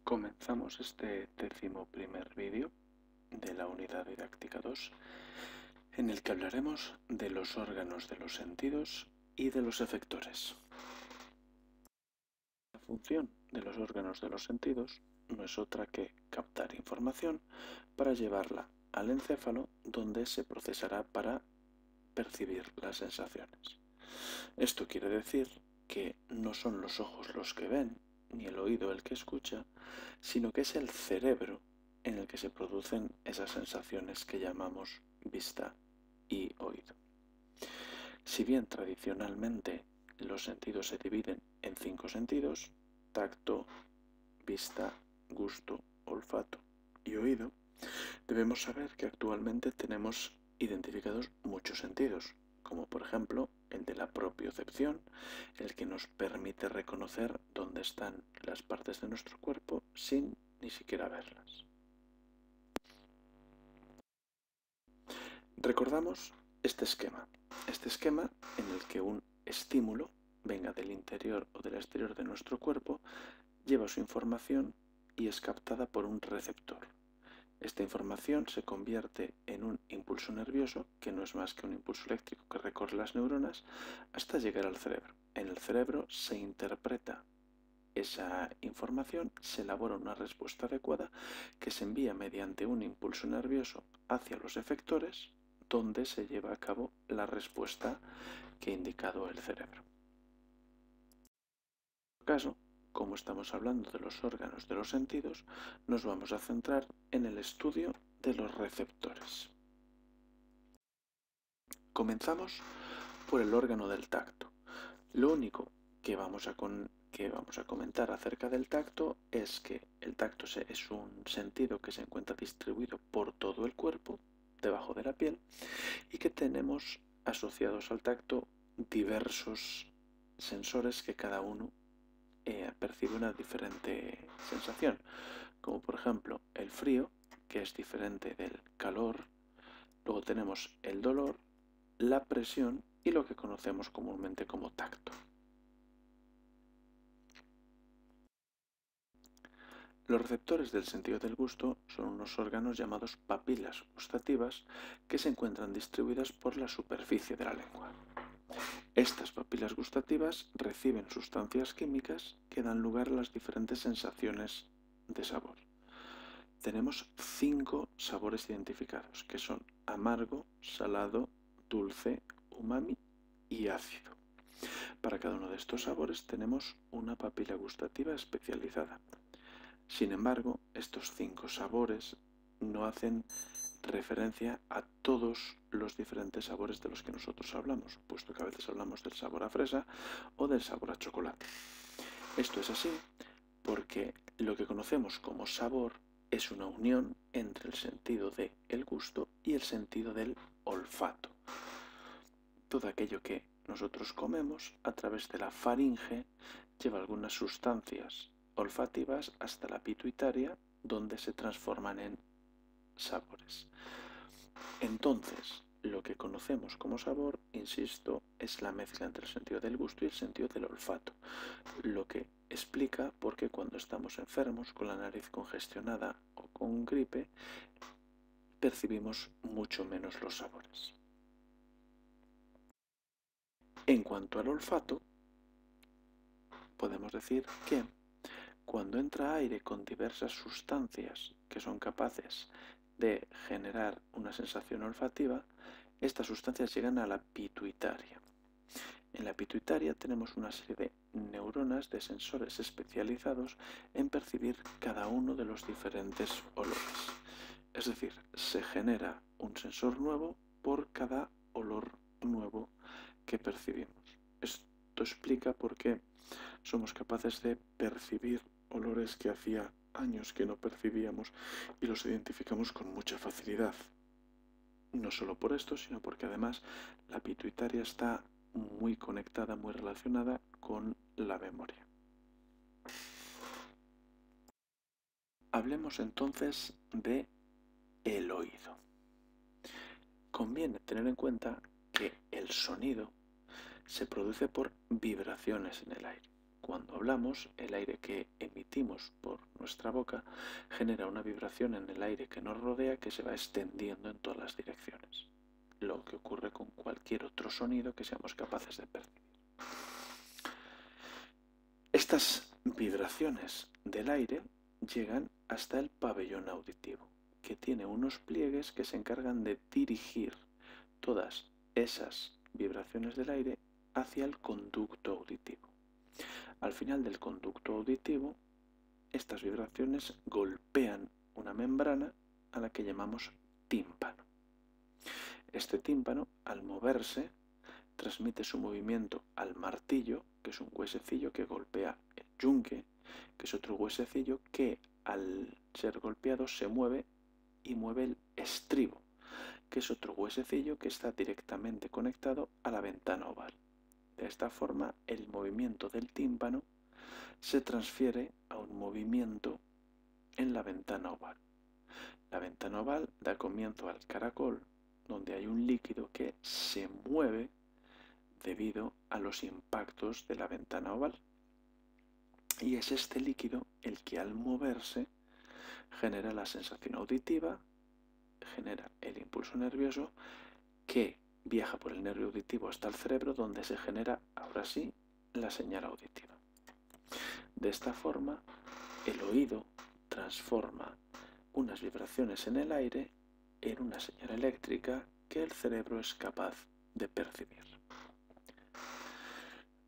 Comenzamos este 11º vídeo de la unidad didáctica 2, en el que hablaremos de los órganos de los sentidos y de los efectores. La función de los órganos de los sentidos no es otra que captar información para llevarla al encéfalo, donde se procesará para percibir las sensaciones. Esto quiere decir que no son los ojos los que ven, ni el oído el que escucha, sino que es el cerebro en el que se producen esas sensaciones que llamamos vista y oído. Si bien tradicionalmente los sentidos se dividen en 5 sentidos: tacto, vista, gusto, olfato y oído, debemos saber que actualmente tenemos identificados muchos sentidos, como por ejemplo el de la propiocepción, el que nos permite reconocer dónde están las partes de nuestro cuerpo sin ni siquiera verlas. Recordamos este esquema en el que un estímulo, venga del interior o del exterior de nuestro cuerpo, lleva su información y es captada por un receptor. Esta información se convierte en un impulso nervioso, que no es más que un impulso eléctrico que recorre las neuronas hasta llegar al cerebro. En el cerebro se interpreta esa información, se elabora una respuesta adecuada que se envía mediante un impulso nervioso hacia los efectores, donde se lleva a cabo la respuesta que ha indicado el cerebro. En este caso, como estamos hablando de los órganos de los sentidos, nos vamos a centrar en el estudio de los receptores. Comenzamos por el órgano del tacto. Lo único que vamos a comentar acerca del tacto es que el tacto es un sentido que se encuentra distribuido por todo el cuerpo, debajo de la piel, y que tenemos asociados al tacto diversos sensores que cada uno percibe una diferente sensación, como por ejemplo el frío, que es diferente del calor. Luego tenemos el dolor, la presión y lo que conocemos comúnmente como tacto. Los receptores del sentido del gusto son unos órganos llamados papilas gustativas que se encuentran distribuidas por la superficie de la lengua. Estas papilas gustativas reciben sustancias químicas que dan lugar a las diferentes sensaciones de sabor. Tenemos 5 sabores identificados, que son amargo, salado, dulce, umami y ácido. Para cada uno de estos sabores tenemos una papila gustativa especializada. Sin embargo, estos 5 sabores no hacen referencia a todos los diferentes sabores de los que nosotros hablamos, puesto que a veces hablamos del sabor a fresa o del sabor a chocolate. Esto es así porque lo que conocemos como sabor es una unión entre el sentido del gusto y el sentido del olfato. Todo aquello que nosotros comemos a través de la faringe lleva algunas sustancias olfativas hasta la pituitaria, donde se transforman en sabores. Entonces, lo que conocemos como sabor, insisto, es la mezcla entre el sentido del gusto y el sentido del olfato, lo que explica por qué cuando estamos enfermos, con la nariz congestionada o con gripe, percibimos mucho menos los sabores. En cuanto al olfato, podemos decir que cuando entra aire con diversas sustancias que son capaces de generar una sensación olfativa, estas sustancias llegan a la pituitaria. En la pituitaria tenemos una serie de neuronas de sensores especializados en percibir cada uno de los diferentes olores. Es decir, se genera un sensor nuevo por cada olor nuevo que percibimos. Esto explica por qué somos capaces de percibir olores que hacía años que no percibíamos y los identificamos con mucha facilidad. No solo por esto, sino porque además la pituitaria está muy conectada, muy relacionada con la memoria. Hablemos entonces de el oído. Conviene tener en cuenta que el sonido se produce por vibraciones en el aire. Cuando hablamos, el aire que emitimos por nuestra boca, genera una vibración en el aire que nos rodea que se va extendiendo en todas las direcciones, lo que ocurre con cualquier otro sonido que seamos capaces de percibir. Estas vibraciones del aire llegan hasta el pabellón auditivo, que tiene unos pliegues que se encargan de dirigir todas esas vibraciones del aire hacia el conducto auditivo. Al final del conducto auditivo, estas vibraciones golpean una membrana a la que llamamos tímpano. Este tímpano, al moverse, transmite su movimiento al martillo, que es un huesecillo que golpea el yunque, que es otro huesecillo que al ser golpeado se mueve y mueve el estribo, que es otro huesecillo que está directamente conectado a la ventana oval. De esta forma, el movimiento del tímpano se transfiere a un movimiento en la ventana oval. La ventana oval da comienzo al caracol, donde hay un líquido que se mueve debido a los impactos de la ventana oval. Y es este líquido el que al moverse genera la sensación auditiva, genera el impulso nervioso que viaja por el nervio auditivo hasta el cerebro, donde se genera, ahora sí, la señal auditiva. De esta forma, el oído transforma unas vibraciones en el aire en una señal eléctrica que el cerebro es capaz de percibir.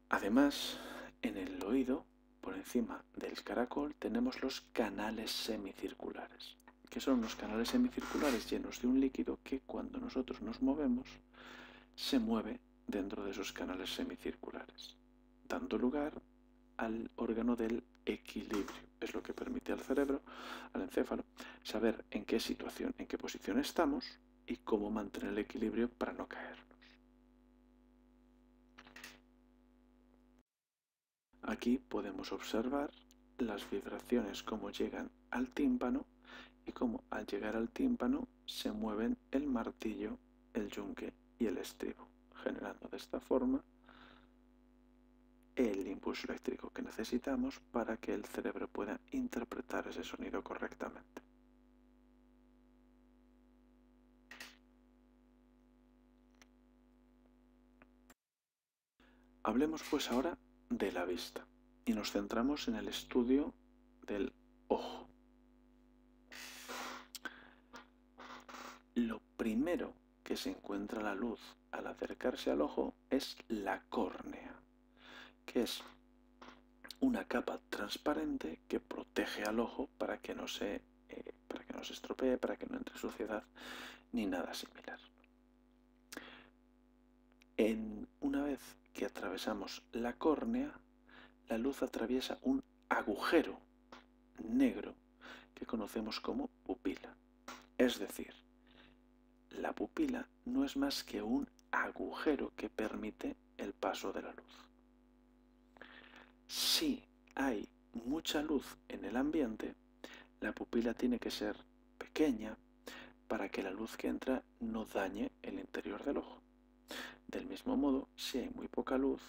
Además, en el oído, por encima del caracol, tenemos los canales semicirculares, que son unos canales semicirculares llenos de un líquido que cuando nosotros nos movemos se mueve dentro de esos canales semicirculares, dando lugar al órgano del equilibrio. Es lo que permite al cerebro, al encéfalo, saber en qué situación, en qué posición estamos y cómo mantener el equilibrio para no caernos. Aquí podemos observar las vibraciones cómo llegan al tímpano y cómo al llegar al tímpano se mueven el martillo, el yunque y el estribo, generando de esta forma el impulso eléctrico que necesitamos para que el cerebro pueda interpretar ese sonido correctamente. Hablemos pues ahora de la vista y nos centramos en el estudio del ojo. Lo primero que se encuentra la luz al acercarse al ojo es la córnea, que es una capa transparente que protege al ojo para que no se estropee, para que no entre suciedad ni nada similar. Una vez que atravesamos la córnea, la luz atraviesa un agujero negro que conocemos como pupila. Es decir, la pupila no es más que un agujero que permite el paso de la luz. Si hay mucha luz en el ambiente, la pupila tiene que ser pequeña para que la luz que entra no dañe el interior del ojo. Del mismo modo, si hay muy poca luz,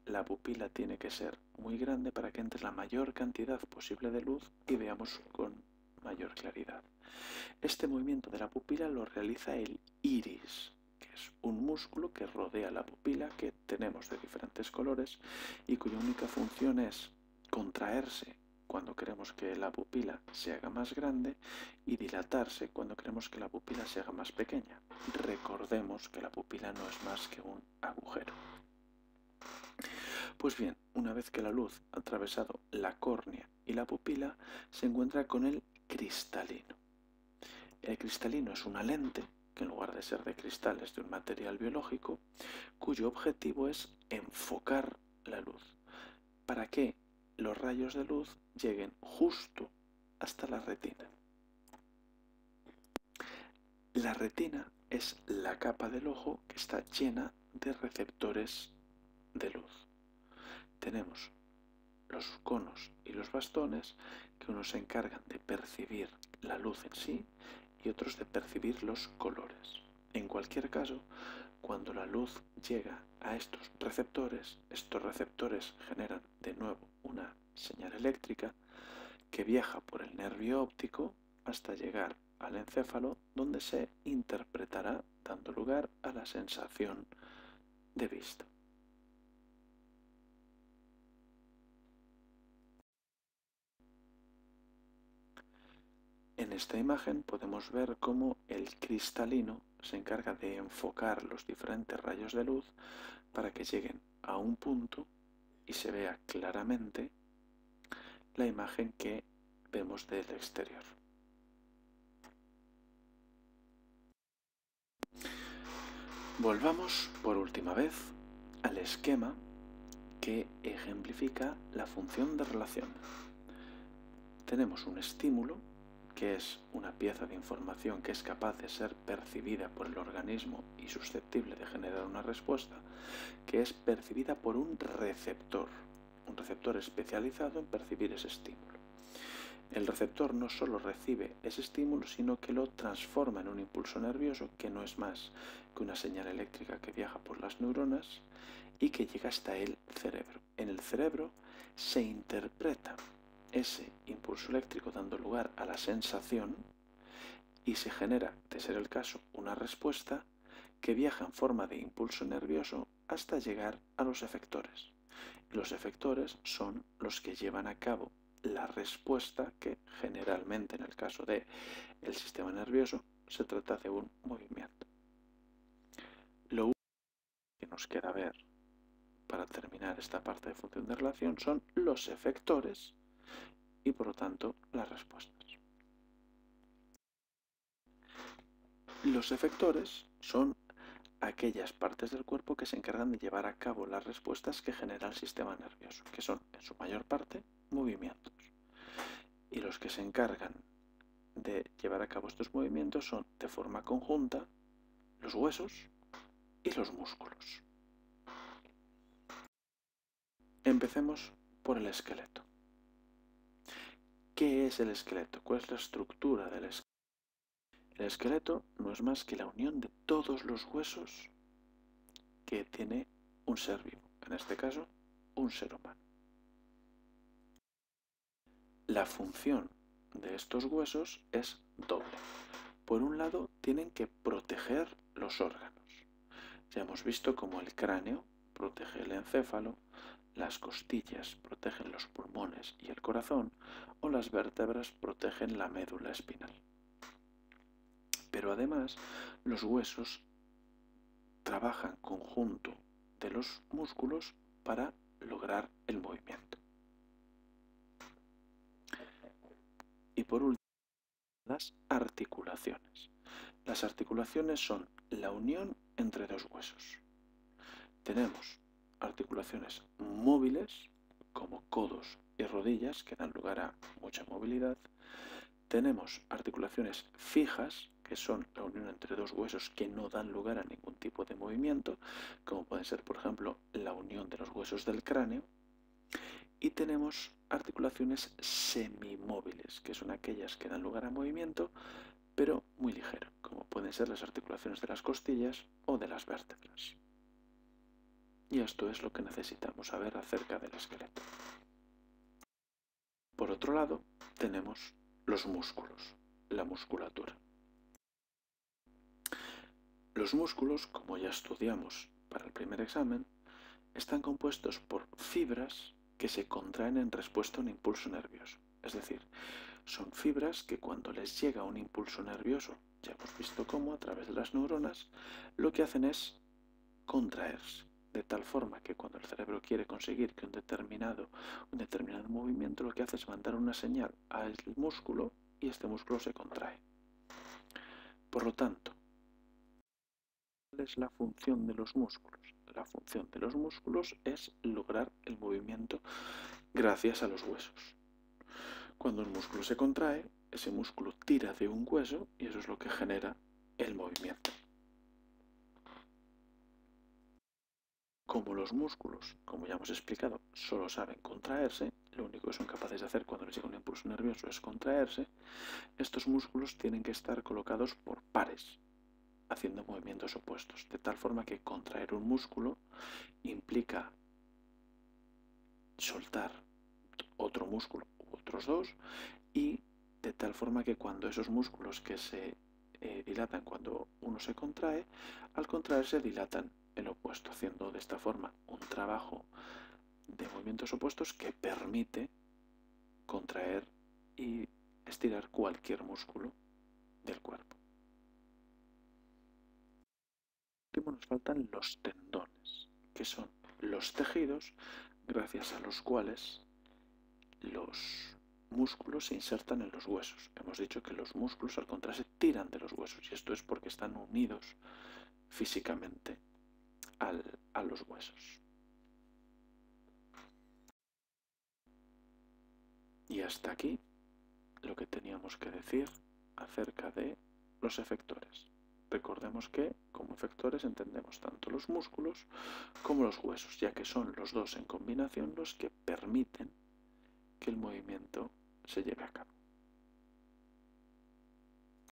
la pupila tiene que ser muy grande para que entre la mayor cantidad posible de luz y veamos con mayor claridad. Este movimiento de la pupila lo realiza el iris, que es un músculo que rodea la pupila que tenemos de diferentes colores y cuya única función es contraerse cuando queremos que la pupila se haga más grande y dilatarse cuando queremos que la pupila se haga más pequeña. Recordemos que la pupila no es más que un agujero. Pues bien, una vez que la luz ha atravesado la córnea y la pupila, se encuentra con el cristalino. El cristalino es una lente que en lugar de ser de cristal es de un material biológico cuyo objetivo es enfocar la luz para que los rayos de luz lleguen justo hasta la retina. La retina es la capa del ojo que está llena de receptores de luz. Tenemos los conos y los bastones que unos se encargan de percibir la luz en sí y otros de percibir los colores. En cualquier caso, cuando la luz llega a estos receptores generan de nuevo una señal eléctrica que viaja por el nervio óptico hasta llegar al encéfalo, donde se interpretará dando lugar a la sensación de vista. En esta imagen podemos ver cómo el cristalino se encarga de enfocar los diferentes rayos de luz para que lleguen a un punto y se vea claramente la imagen que vemos del exterior. Volvamos por última vez al esquema que ejemplifica la función de relación. Tenemos un estímulo, que es una pieza de información que es capaz de ser percibida por el organismo y susceptible de generar una respuesta, que es percibida por un receptor especializado en percibir ese estímulo. El receptor no solo recibe ese estímulo, sino que lo transforma en un impulso nervioso que no es más que una señal eléctrica que viaja por las neuronas y que llega hasta el cerebro. En el cerebro se interpreta ese impulso eléctrico dando lugar a la sensación y se genera, de ser el caso, una respuesta que viaja en forma de impulso nervioso hasta llegar a los efectores. Y los efectores son los que llevan a cabo la respuesta, que generalmente en el caso del sistema nervioso se trata de un movimiento. Lo único que nos queda ver para terminar esta parte de función de relación son los efectores y por lo tanto las respuestas. Los efectores son aquellas partes del cuerpo que se encargan de llevar a cabo las respuestas que genera el sistema nervioso, que son en su mayor parte movimientos. Y los que se encargan de llevar a cabo estos movimientos son de forma conjunta los huesos y los músculos. Empecemos por el esqueleto. ¿Qué es el esqueleto? ¿Cuál es la estructura del esqueleto? El esqueleto no es más que la unión de todos los huesos que tiene un ser vivo, en este caso, un ser humano. La función de estos huesos es doble. Por un lado, tienen que proteger los órganos. Ya hemos visto cómo el cráneo protege el encéfalo, las costillas protegen los pulmones y el corazón, o las vértebras protegen la médula espinal. Pero además, los huesos trabajan conjunto de los músculos para lograr el movimiento. Y por último, las articulaciones. Las articulaciones son la unión entre dos huesos. Tenemos articulaciones móviles, como codos y rodillas, que dan lugar a mucha movilidad. Tenemos articulaciones fijas, que son la unión entre dos huesos que no dan lugar a ningún tipo de movimiento, como pueden ser, por ejemplo, la unión de los huesos del cráneo. Y tenemos articulaciones semimóviles, que son aquellas que dan lugar a movimiento, pero muy ligero, como pueden ser las articulaciones de las costillas o de las vértebras. Y esto es lo que necesitamos saber acerca del esqueleto. Por otro lado, tenemos los músculos, la musculatura. Los músculos, como ya estudiamos para el primer examen, están compuestos por fibras que se contraen en respuesta a un impulso nervioso. Es decir, son fibras que cuando les llega un impulso nervioso, ya hemos visto cómo a través de las neuronas, lo que hacen es contraerse, de tal forma que cuando el cerebro quiere conseguir que un determinado movimiento, lo que hace es mandar una señal al músculo y este músculo se contrae. Por lo tanto, ¿cuál es la función de los músculos? La función de los músculos es lograr el movimiento gracias a los huesos. Cuando un músculo se contrae, ese músculo tira de un hueso y eso es lo que genera el movimiento. Como los músculos, como ya hemos explicado, solo saben contraerse, lo único que son capaces de hacer cuando les llega un impulso nervioso es contraerse, estos músculos tienen que estar colocados por pares, haciendo movimientos opuestos, de tal forma que contraer un músculo implica soltar otro músculo u otros dos, y de tal forma que cuando esos músculos que se dilatan cuando uno se contrae, al contraerse dilatan el opuesto, haciendo de esta forma un trabajo de movimientos opuestos que permite contraer y estirar cualquier músculo del cuerpo. Por último nos faltan los tendones, que son los tejidos gracias a los cuales los músculos se insertan en los huesos. Hemos dicho que los músculos al contraerse tiran de los huesos, y esto es porque están unidos físicamente a los huesos. Y hasta aquí lo que teníamos que decir acerca de los efectores. Recordemos que como efectores entendemos tanto los músculos como los huesos, ya que son los dos en combinación los que permiten que el movimiento se lleve a cabo.